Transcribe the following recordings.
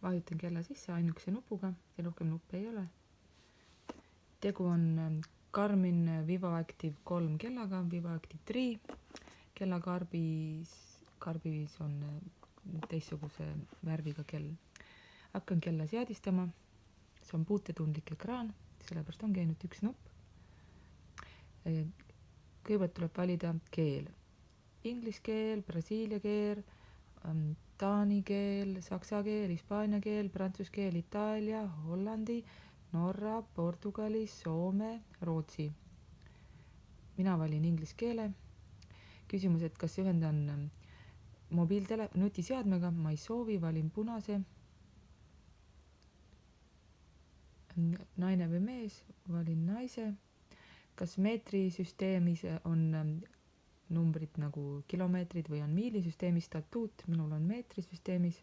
vajutan kella sisse ainukese nupuga ja rohkem nuppe ei ole. Tegu on Garmin Vivoactive 3 kellaga, Vivoactive 3. Karbis on teistsuguse värviga kell. Hakkan kella seadistama. See on puutetundlik ekraan, sellepärast ongi ainult üks nupp. Kõigepealt tuleb valida keel. Inglise keel, brasiilia keel, taani keel, saksa keel, hispaania keel, prantsuse keel, itaalia, hollandi, Norra, Portugali, Soome, Rootsi. Mina valin inglise keele. Küsimus, et kas ühendan nutiseadmega, ma ei soovi, valin punase. Naine või mees, valin naise. Kas meetrisüsteemis on numbrid nagu kilomeetrid või on miilisüsteemis statuut, minul on meetrisüsteemis.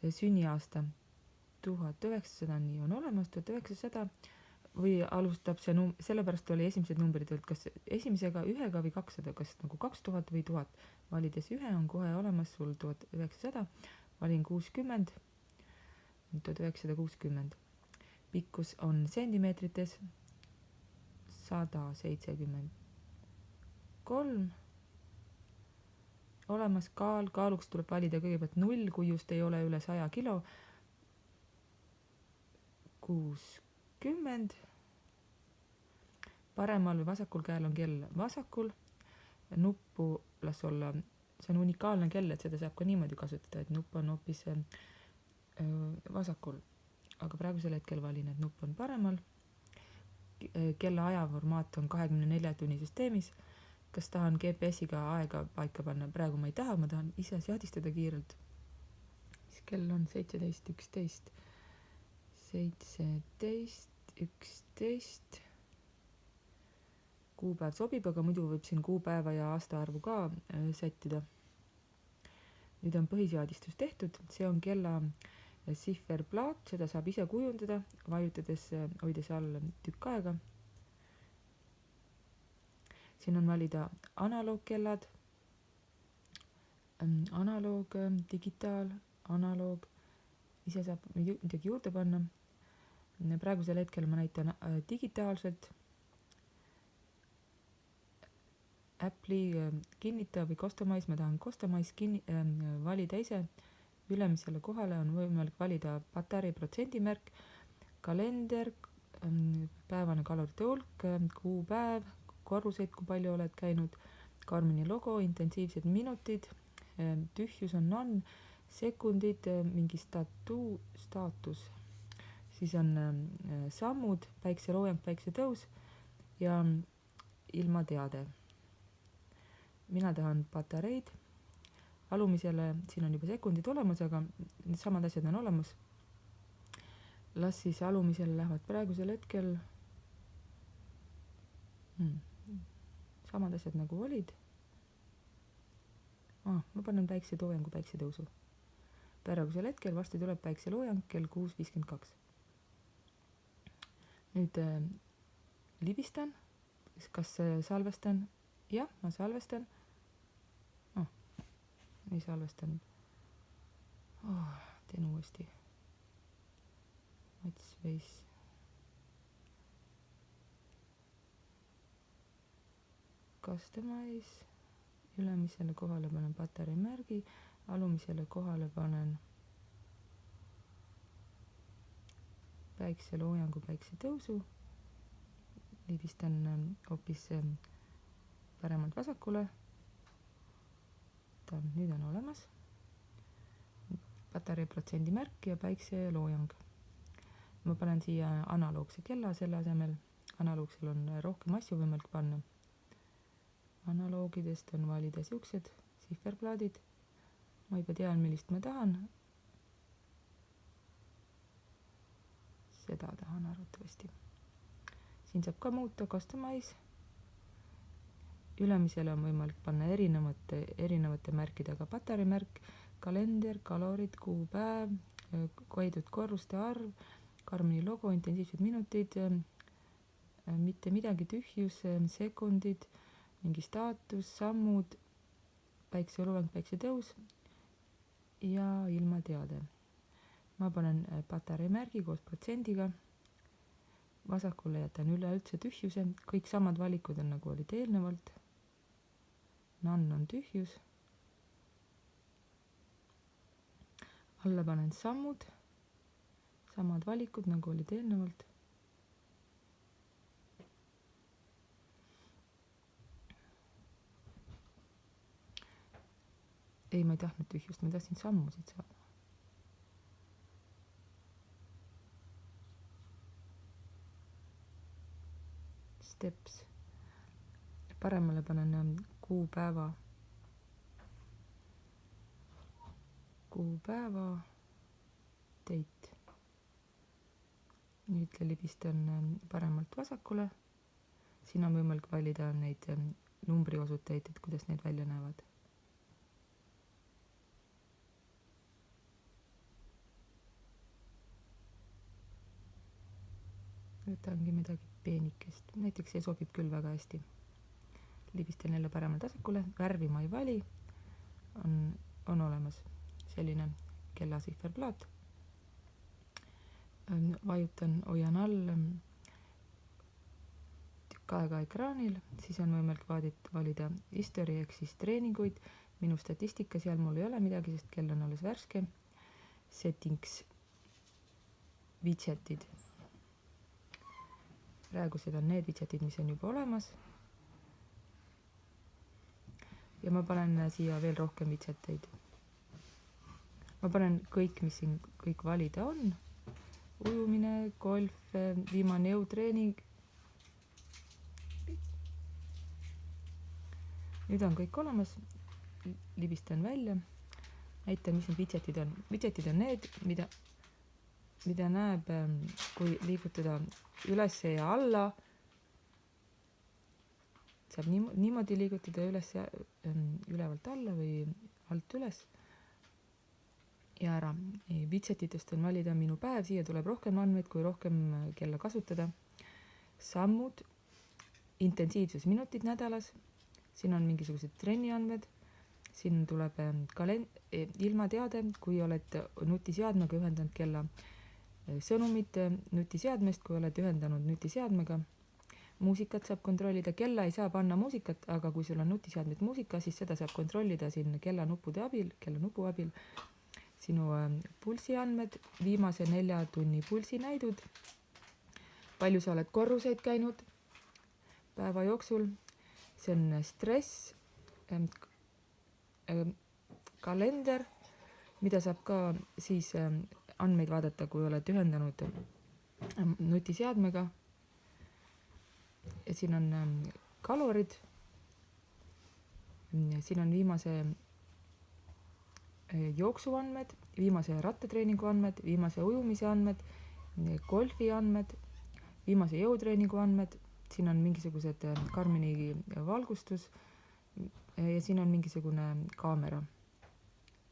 Sünniaasta 1900, nii on olemas, 1900 või alustab see sellepärast oli esimesed numbrid, et kas esimesega, ühega või 200, kas nagu 2000 või 1000. Valides ühe on kohe olemas sul 1900, valin 60, 1960. Pikkus on sentimeetrites 173. Olemas kaaluks tuleb valida kõigepealt 0, kui just ei ole üle 100 kilo. 60. Paremal või vasakul käel on kell vasakul. Nuppu las olla, see on unikaalne kell, et seda saab ka niimoodi kasutada, et nupp on hoopis vasakul. Aga praegusel hetkel valin, et nupp on paremal. Kella ajaformaat on 24 tunni süsteemis. Kas tahan GPS-iga aega paika panna? Praegu ma ei taha, ma tahan ise seadistada kiirelt. Kell on 17:11. 17:11. Kuupäev sobib, aga muidu võib siin kuupäeva ja aastaarvu ka sättida. Nüüd on põhiseadistus tehtud, see on kella sihverplaat, seda saab ise kujundada, vajutades, hoides all tükk aega. Siin on valida analoogkellad, analoog, digitaal, analoog, ise saab midagi juurde panna. Praegusel hetkel ma näitan digitaalselt. Apple'i kinnita või customize, ma tahan customize valida ise. Ülemisele kohale on võimalik valida patarei protsendimärk, kalender, päevane kalorite hulk, kuupäev, korruseid, kui palju oled käinud, Garmini logo, intensiivsed minutid, tühjus on none, sekundid, mingi staatus, siis on sammud, päikseloojang, päiksetõus ja ilmateade. Mina tahan patareid. Alumisele, siin on juba sekundid olemas, aga need samad asjad on olemas. Las siis alumisele lähevad praegusel hetkel samad asjad nagu olid. Ma panen päikseloojangu, päiksetõusu. Praegusel hetkel varsti tuleb päikseloojang kell 6:52. Nüüd libistan. Kas salvestan? Jah, ma salvestan. Ei salvestanud. Teen uuesti. Whitespace. Customize. Ülemisele kohale panen patarei märgi. Alumisele kohale panen päikseloojangu, päiksetõusu. Libistan hoopis paremalt vasakule. Nüüd on olemas patarei protsendimärk ja päikseloojang. Ma panen siia analoogse kella selle asemel. Analoogsel on rohkem asju võimalik panna. Analoogidest on valida siuksed sihverplaadid. Ma juba tean, millist ma tahan. Seda tahan arvatavasti. Siin saab ka muuta customize. Ülemisele on võimalik panna erinevate märkidega patarei märk, kalender, kalorid, kuupäev, käidud korruste arv, Garmini logo, intensiivsed minutid, mitte midagi, tühjus, sekundid, mingi staatus, sammud, päikseloojang, päiksetõus, ja ilma teade. Ma panen patarei märgi koos protsendiga, vasakule jätan üleüldse tühjuse, kõik samad valikud on nagu olid eelnevalt, none on tühjus, alla panen sammud, samad valikud nagu olid eelnevalt, ei, ma ei tahtnud tühjust, ma tahtsin sammusid saada. Steps. Paremale panen kuupäeva, date. Nüüd libistan paremalt vasakule. Siin on võimalik valida neid numbriosuteid, et kuidas need välja näevad. Võtangi midagi peenikest, näiteks see sobib küll väga hästi. Libistan jälle paremalt vasakule, värvi ma ei vali, on olemas selline kellasihverplaat. Vajutan, hoian all tükk aega ekraanil, siis on võimalik valida history ehk siis treeninguid, minu statistika, seal mul ei ole midagi, sest kell on alles värske. Settings, widgetid. Praegused on need widgetid, mis on juba olemas. Ja ma panen siia veel rohkem widgeteid. Ma panen kõik, mis siin kõik valida on. Ujumine, golf, viimane jõutreening. Nüüd on kõik olemas. Libistan välja. Näitan, mis need widgetid on. Widgetid on need, mida näeb, kui liigutada üles ja alla. Saab niimoodi liigutada ülevalt alla või alt üles. Ja ära. Widgetitest on valida minu päev, siia tuleb rohkem andmeid, kui rohkem kella kasutada. Sammud, intensiivsus minutid nädalas, siin on mingisugused trenni andmed, siin tuleb ilma teade, kui oled nutiseadmega ühendanud kella, sõnumid nutiseadmest, kui oled ühendanud nutiseadmega. Muusikat saab kontrollida, kella ei saa panna muusikat, aga kui sul on nutiseadmed muusika, siis seda saab kontrollida siin kella nupu abil. Sinu pulsi andmed, viimase 4 tunni pulsi näidud, palju sa oled korruseid käinud päeva jooksul, see on stress, kalender, mida saab ka siis andmeid vaadata, kui oled ühendanud nutiseadmega. Ja siin on kalorid, siin on viimase jooksu andmed, viimase rattatreeningu andmed, viimase ujumise andmed, golfi andmed, viimase jõutreeningu andmed, siin on mingisugused Garmini valgustus ja siin on mingisugune kaamera.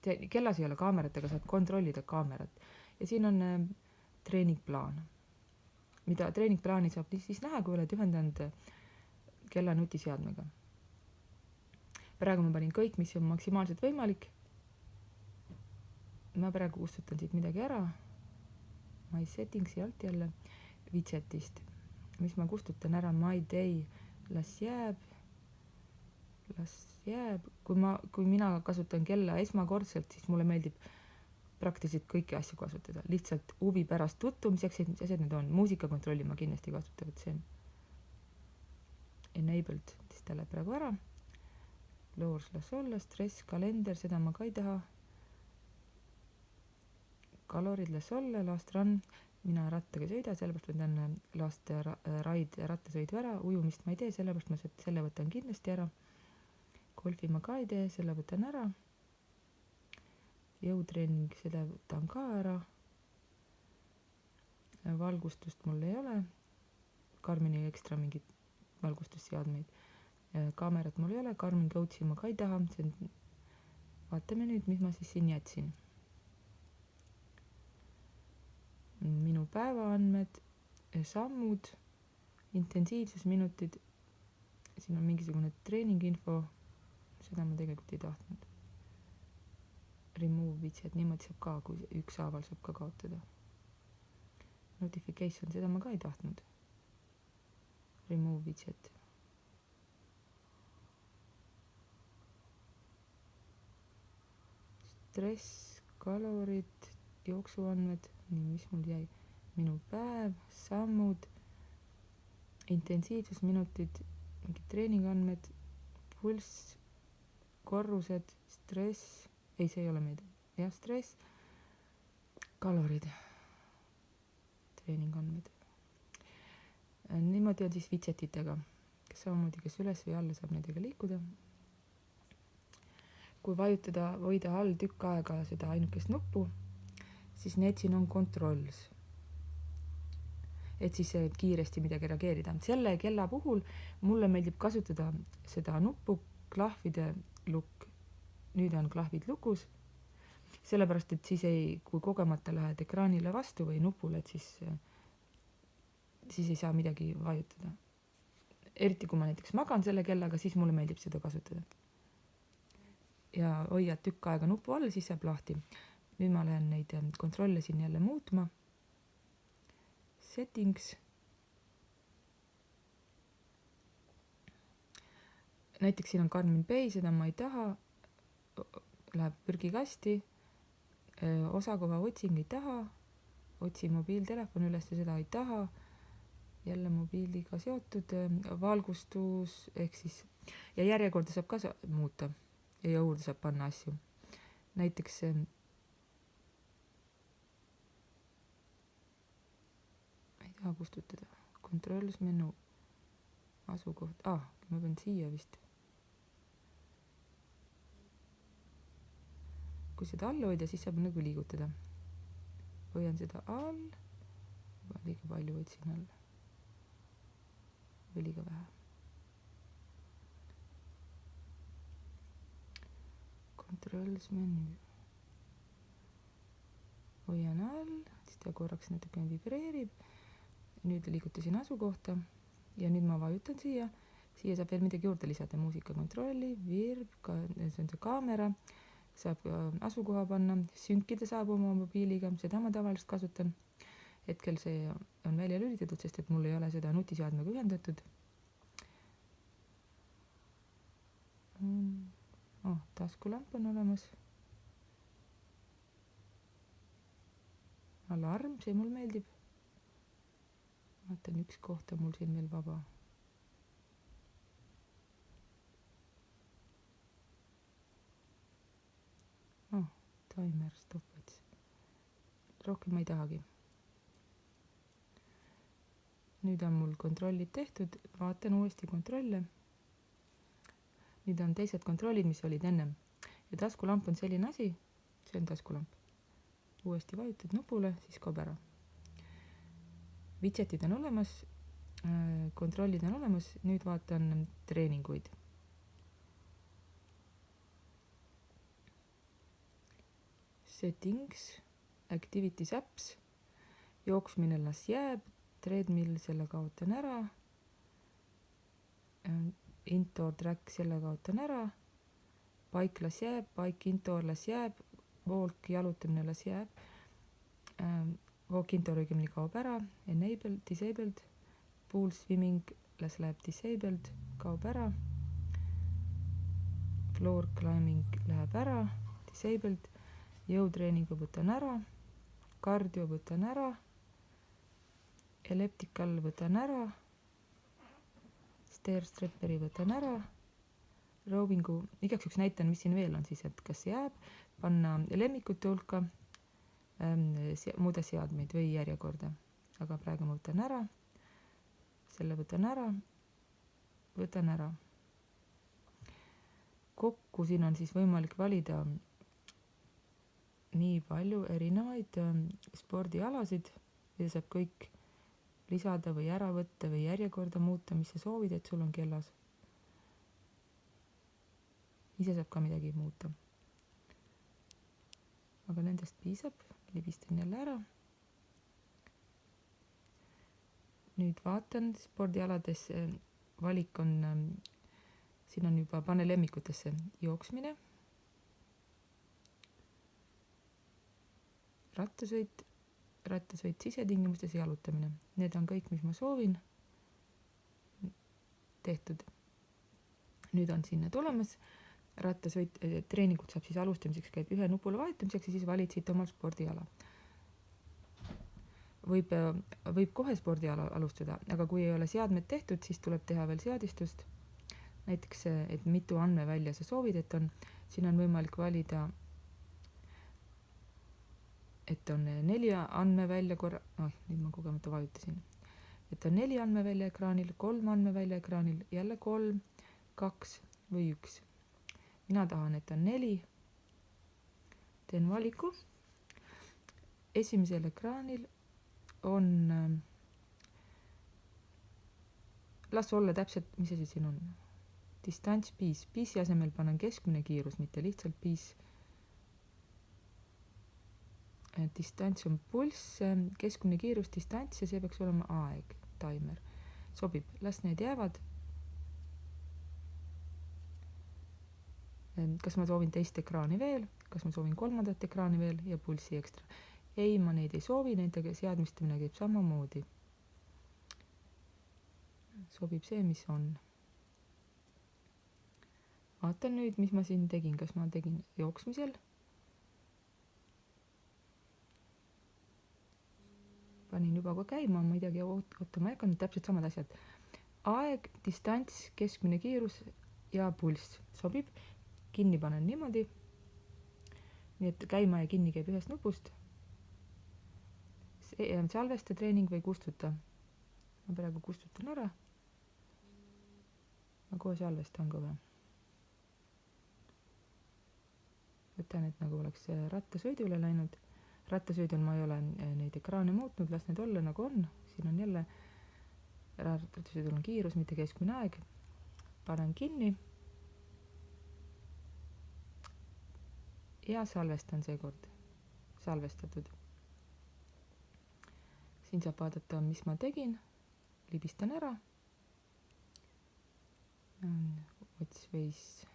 Kellas ei ole kaamerat, aga saad kontrollida kaamerat. Ja siin on treeningplaan, mida treeningplaani saab siis näha, kui oled ühendanud kella nutiseadmega. Praegu ma panin kõik, mis on maksimaalselt võimalik. Ma praegu kustutan siit midagi ära. My settingsi alt jälle widgetist. Mis ma kustutan ära? My day. Las jääb. Kui mina kasutan kella esmakordselt, siis mulle meeldib praktiliselt kõiki asju kasutada. Lihtsalt huvi pärast tutvumiseks, et mis asjad need on. Muusika kontrolli ma kindlasti kasutavad see. Enabled, siis ta läheb praegu ära. Loors las olla, stress, kalender, seda ma ka ei taha. Kalorid las olla, last run, mina rattaga sõida, sellepärast võtan last ride rattasõidu ära, ujumist ma ei tee, sellepärast ma selle võtan kindlasti ära. Golfi ma ka ei tee, selle võtan ära. Jõutreening, seda võtan ka ära. Valgustust mul ei ole. Garmini ekstra mingid valgustusseadmeid. Kaamerat mul ei ole, Garmin Coachi ma ka ei taha. Vaatame nüüd, mis ma siis siin jätsin. Minu päevaandmed, sammud, intensiivsusminutid, siin on mingisugune treeninginfo, seda ma tegelikult ei tahtnud. Remove widget, niimoodi saab ka, kui ükshaaval saab ka kaotada. Notification, seda ma ka ei tahtnud. Remove widget. Stress, kalorid, jooksuandmed, nii, mis mul jäi? Minu päev, sammud, intensiivsusminutid, mingid treeningandmed, pulss, korrused, stress, ei, see ei ole meid, jah, stress, kalorid, treeningandmed. Niimoodi on siis widgetitega, kes samamoodi, kes üles või alla saab nendega liikuda. Kui vajutada, hoida all tükk aega seda ainukest nuppu, siis need siin on controls. Et siis kiiresti midagi reageerida. Selle kella puhul mulle meeldib kasutada seda nuppu klahvide lukk. Nüüd on klahvid lukus, sellepärast, et siis ei, kui kogemata lähed ekraanile vastu või nupule, et siis ei saa midagi vajutada. Eriti kui ma näiteks magan selle kellaga, siis mulle meeldib seda kasutada. Ja hoiad tükk aega nupu all, siis saab lahti. Nüüd ma lähen neid kontrolle siin jälle muutma. Settings. Näiteks siin on Garmin Pay, seda ma ei taha. Läheb prügikasti. Osakoha otsing ei taha. Otsi mobiiltelefon üles, seda ei taha. Jälle mobiiliga seotud. Valgustus, ehk siis, ja järjekorda saab ka muuta. Ja juurde saab panna asju. Näiteks ei taha kustutada. Controls menu asukoht. Ma pean siia vist. Kui seda all hoida, siis saab nagu liigutada. Hoian seda all. Liiga palju otsin all. Või liiga vähe. Controls menu. Hoian all, siis ta korraks natuke vibreerib. Nüüd liigutasin asukohta ja nüüd ma vajutan siia. Siia saab veel midagi juurde lisada. Muusikakontrolli, virb, see on see kaamera. Saab asukoha panna, sünkida saab oma mobiiliga. Seda ma tavaliselt kasutan. Hetkel see on välja lülitatud, sest et mul ei ole seda nutiseadmega ühendatud. Taskulamp on olemas. Alarm, see mul meeldib. Vaatan, üks koht on mul siin veel vaba. Timer, stopwatch. Rohkem ma ei tahagi. Nüüd on mul kontrollid tehtud. Vaatan uuesti kontrolle. Nüüd on teised kontrollid, mis olid ennem. Ja taskulamp on selline asi. See on taskulamp. Uuesti vajutad nupule, siis kaob ära. Widgetid on olemas. Kontrollid on olemas. Nüüd vaatan treeninguid. Settings, activities apps, jooksmine las jääb, treadmill, selle kaotan ära, indoor track, selle kaotan ära, bike las jääb, bike indoor las jääb, walk, jalutamine las jääb, walk indoor õigemini kaob ära, enabled, disabled, pool swimming las läheb disabled, kaob ära, floor climbing läheb ära, disabled, jõutreeningu võtan ära, kardio võtan ära, elliptical võtan ära, stair stepperi võtan ära, rowingu, igaks üks näitan, mis siin veel on siis, et kas jääb, panna lemmikute hulka, muuda seadmeid või järjekorda, aga praegu ma võtan ära, selle võtan ära. Kokku siin on siis võimalik valida nii palju erinevaid spordialasid ja saab kõik lisada või ära võtta või järjekorda muuta, mis sa soovid, et sul on kellas. Ise saab ka midagi muuta. Aga nendest piisab, libistan jälle ära. Nüüd vaatan spordialades, valik on, siin on juba pane lemmikutesse jooksmine. rattasõit sisetingimustes, jalutamine. Need on kõik, mis ma soovin, tehtud. Nüüd on siin need olemas. Rattasõit, treeningut saab siis alustamiseks, käib ühe nupule vajutamiseks ja siis valid siit omal spordiala. Võib kohe spordiala alustada, aga kui ei ole seadmed tehtud, siis tuleb teha veel seadistust. Näiteks, et mitu andmevälja sa soovid, et on, siin on võimalik valida, et on 4 andmevälja nüüd ma kogemata vajutasin, et on 4 andmevälja ekraanil, 3 andmevälja ekraanil, jälle 3, 2 või 1. Mina tahan, et on 4. Teen valiku. Esimesel ekraanil on, las olla täpselt, mis asi siin on. Distants piis. Piisi asemel panen keskmine kiirus, mitte lihtsalt piis. Distants on pulss, keskmine kiirus, distants ja see peaks olema aeg, timer. Sobib, las need jäävad. Kas ma soovin teist ekraani veel, kas ma soovin 3. ekraani veel ja pulssi ekstra. Ei, ma neid ei soovi, nendega seadmistamine käib samamoodi. Sobib see, mis on. Vaatan nüüd, mis ma siin tegin, kas ma tegin jooksmisel. Panin juba ka käima, ma midagi ootama ei hakanud, täpselt samad asjad. Aeg, distants, keskmine kiirus ja pulss. Sobib. Kinni panen niimoodi. Nii et käima ja kinni käib ühest nupust. Salvesta treening või kustuta. Ma praegu kustutan ära. Ma kohe salvestan ka või. Võtan, et nagu oleks rattasõidule läinud. Rattasõidul ma ei ole neid ekraane muutnud, las need olla nagu on. Siin on jälle, rattasõidul on kiirus, mitte keskmine aeg. Panen kinni. Ja salvestan seekord. Salvestatud. Siin saab vaadata, mis ma tegin. Libistan ära. Watchface.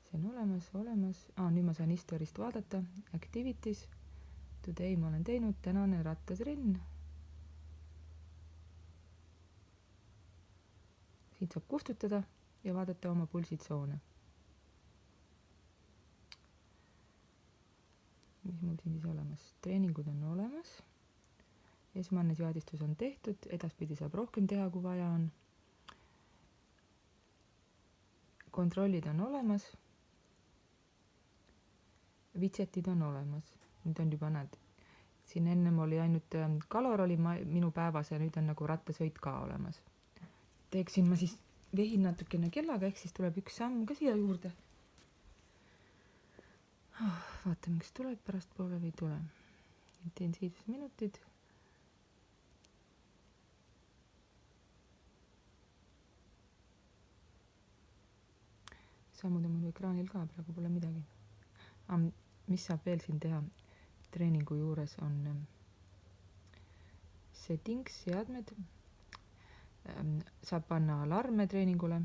See on olemas. Nüüd ma saan historist vaadata. Activities. Today ma olen teinud tänane rattatrenn. Siin saab kustutada ja vaadata oma pulsitsoone. Mis mul siin siis olemas? Treeningud on olemas. Esmane seadistus on tehtud. Edaspidi saab rohkem teha, kui vaja on. Kontrollid on olemas. Widgetid on olemas. Nüüd on juba näed. Siin ennem oli ainult kalor oli minu päevas ja nüüd on nagu rattasõit ka olemas. Teeksin ma siis vehin natukene kellaga, ehk siis tuleb üks samm ka siia juurde. Vaatame, kas tuleb pärast poole või ei tule. Intensiivsusminutid. Sammud on mul ekraanil ka, praegu pole midagi. Mis saab veel siin teha? Treeningu juures on settings, seadmed. Saab panna alarme treeningule.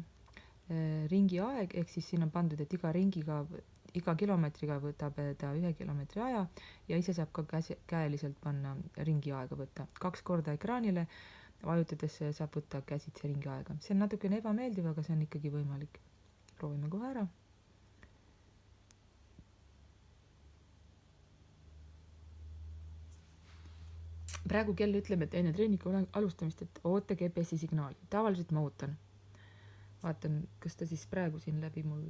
Ringi aeg, ehk siis siin on pandud, et iga kilomeetriga võtab ta 1 kilomeetri aja ja ise saab ka käeliselt panna ringi aega võtta. 2 korda ekraanile vajutades saab võtta käsitsi ringi aega. See on natukene ebameeldiv, aga see on ikkagi võimalik. Proovime kohe ära. Praegu kell ütleb, et enne treeningu alustamist, et oota GPS-i signaali. Tavaliselt ma ootan. Vaatan, kas ta siis praegu siin läbi mul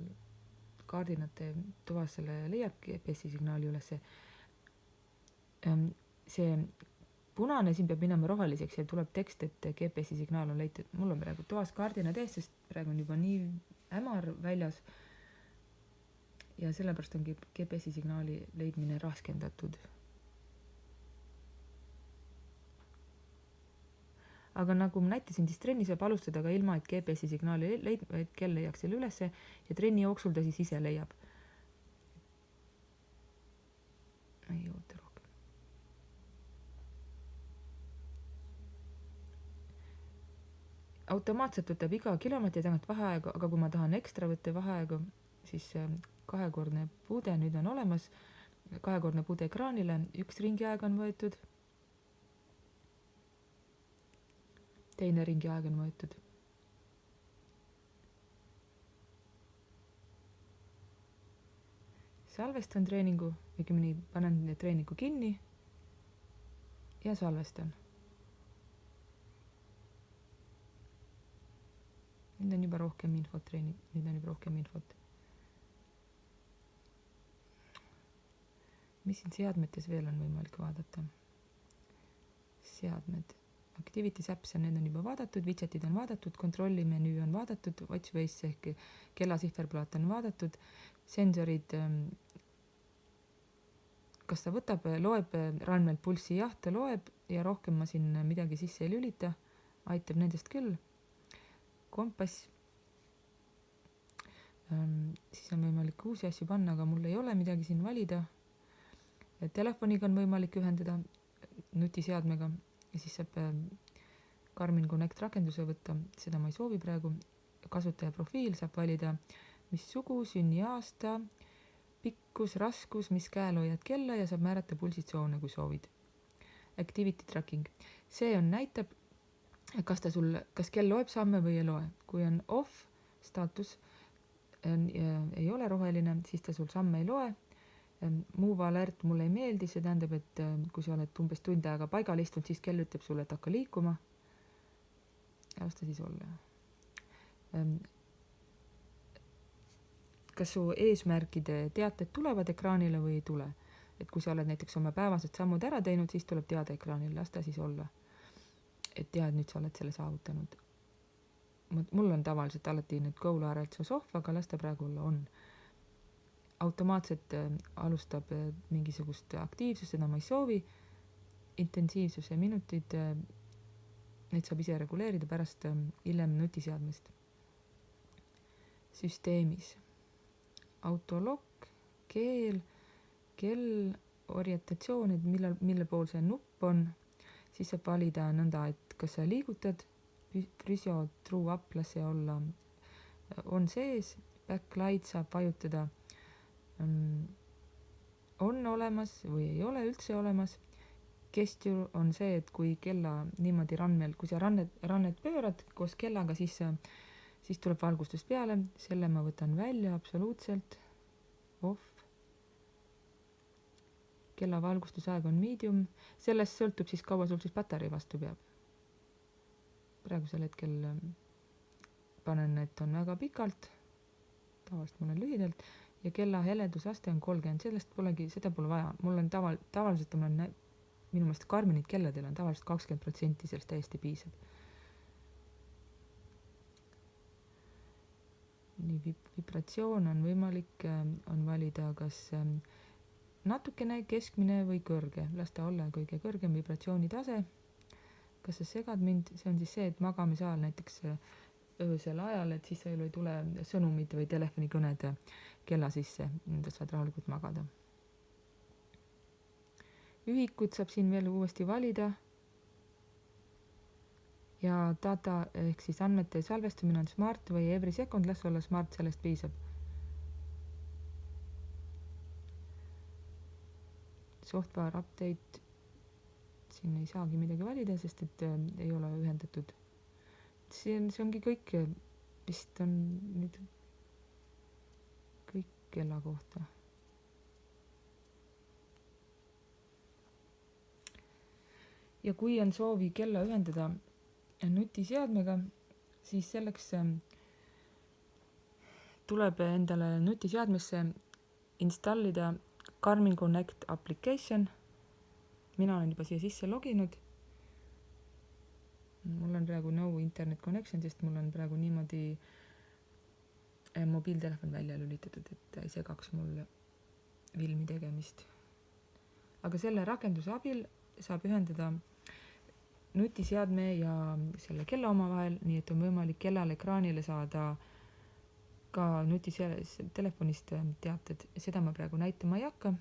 kaardinate tuvas selle leiab GPS-i signaali üles. See punane siin peab minema roheliseks ja tuleb tekst, et GPS-i signaal on leitud. Mul on praegu tuvas kaardinad ees, sest praegu on juba nii hämar väljas ja sellepärast on GPS-i signaali leidmine raskendatud. Aga nagu ma näitasin, siis trenni saab alustada ka ilma, et GPS-i signaali et kell leiaks selle ülesse ja trenni jooksul ta siis ise leiab. Ei oota rohkem. Automaatselt võtab iga kilomeetri tagant vaheaega, aga kui ma tahan ekstra võtta vaheaega, siis 2-kordne puude nüüd on olemas kahekordne pude ekraanile, üks ringi aeg on võetud, teine ringi aeg on võetud. Salvestan treeningu, õigemini panen treeningu kinni ja salvestan. Nüüd on juba rohkem infot Mis siin seadmetes veel on võimalik vaadata? Seadmed. Activities apps need on juba vaadatud, widgetid on vaadatud, kontrolli menüü on vaadatud, watchface ehk kella sihverplaat on vaadatud, sensorid, kas ta võtab, loeb randmelt pulssi, jah, ta loeb ja rohkem ma siin midagi sisse ei lülita, aitab nendest küll. Kompass, siis on võimalik uusi asju panna, aga mul ei ole midagi siin valida. Telefoniga on võimalik ühendada nutiseadmega ja siis saab Garmin Connect rakenduse võtta, seda ma ei soovi praegu. Kasutaja profiil saab valida, mis sugu, sünniaasta, pikkus, raskus, mis käel hoiad kella ja saab määrata pulsitsoone, kui soovid. Activity tracking, see on näitab, kas kell loeb samme või ei loe. Kui on off staatus, ei ole roheline, siis ta sul samme ei loe. Move alert mulle ei meeldi, see tähendab, et kui sa oled umbes tund aega paigal istunud, siis kell ütleb sulle, et hakka liikuma. Ja las ta siis olla. Kas su eesmärkide teated tulevad ekraanile või ei tule? Et kui sa oled näiteks oma päevased sammud ära teinud, siis tuleb teade ekraanile, las ta siis olla. Et tead, nüüd sa oled selle saavutanud. Mul on tavaliselt alati nüüd goal alerts off, aga las ta praegu olla on. Automaatselt alustab mingisugust aktiivsust, seda ma ei soovi. Intensiivsuse minutid, neid saab ise reguleerida pärast hiljem nutiseadmest. Süsteemis. Autolokk, keel, orientatsioon, et mille pool see nupp on. Siis saab valida nõnda, et kas sa liigutad, Physio True Up, las see olla on sees, backlight saab vajutada on olemas või ei ole üldse olemas. Gesture on see, et kui kella niimoodi randmel, kui sa rannet pöörad koos kellaga, siis tuleb valgustus peale. Selle ma võtan välja absoluutselt. Off. Kella valgustusaeg on medium. Sellest sõltub siis kaua sul siis patarei vastu peab. Praegusel hetkel panen, et on väga pikalt. Tavaliselt mul on lühidalt. Ja kella heledusaste on 30, seda pole vaja. Mul on tavaliselt minu meelest Garminid kelladel on tavaliselt 20%, sellest täiesti piisab. Nii, vibratsioon on võimalik, on valida kas natukene, keskmine või kõrge. Las ta olla kõige kõrgem vibratsiooni tase. Kas sa segad mind? See on siis see, et magamise ajal näiteks öösel ajal, et siis ei tule sõnumid või telefonikõned kella sisse, nüüd saad rahulikult magada. Ühikud saab siin veel uuesti valida ja data ehk siis andmete salvestamine on smart või every second, las olla smart, sellest piisab. Software update, siin ei saagi midagi valida, sest et ei ole ühendatud. See ongi kõik, vist on nüüd kõik kella kohta. Ja kui on soovi kella ühendada nutiseadmega, siis selleks tuleb endale nutiseadmesse installida Garmin Connect application. Mina olen juba siia sisse loginud. Mul on praegu no internet connection, sest mul on praegu niimoodi mobiiltelefon välja lülitatud, et ei segaks mul filmi tegemist. Aga selle rakenduse abil saab ühendada nutiseadme ja selle kella omavahel, nii et on võimalik kellal ekraanile saada ka telefonist teated. Seda ma praegu näitama ei hakka.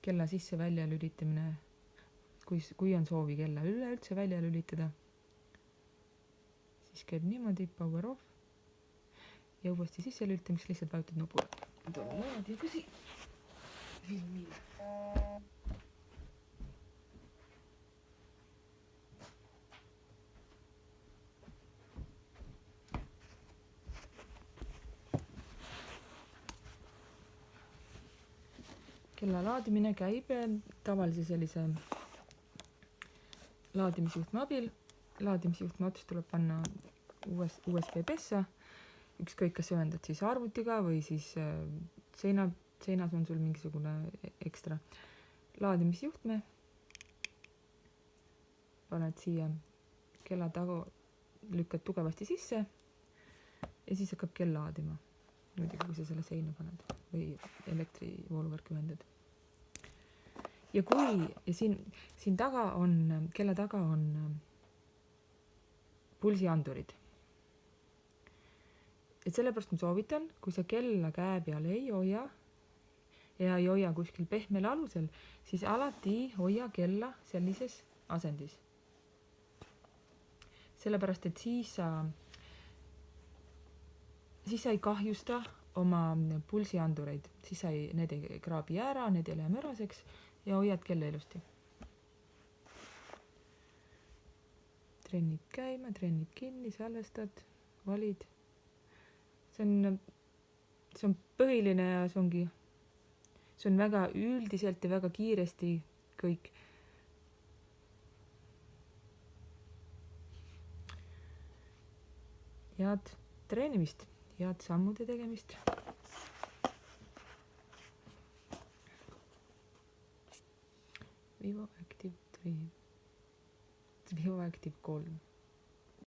Kella sisse välja lülitamine, kui on soovi kella üleüldse välja lülitada, siis käib niimoodi, power off ja uuesti sisse lülitamiseks lihtsalt vajutad nupule. Toon mõned ja küsi. kella laadimine käib tavalise sellise laadimisjuhtme abil. Laadimisjuhtme ots tuleb panna USB-pessa, ükskõik kas sa ühendad siis arvutiga või siis seinas on sul mingisugune ekstra laadimisjuhtme. Paned siia kella tagu, lükkad tugevasti sisse ja siis hakkab kell laadima. Muidugi, kui sa selle seina paned või elektrivooluvõrku ühendad. Ja siin taga on, kella taga on pulsiandurid. Et sellepärast ma soovitan, kui sa kella käe peal ei hoia ja ei hoia kuskil pehmel alusel, siis alati hoia kella sellises asendis. Sellepärast, et siis sa ei kahjusta oma pulsiandureid, siis need ei kraabi ära, need ei lähe möraseks ja hoiad kella ilusti. Trennid käima, trennid kinni, salvestad, valid. See on põhiline ja see on väga üldiselt ja väga kiiresti kõik. Head treenimist, head sammude tegemist. Vivo Active 3. Vivo Active 3.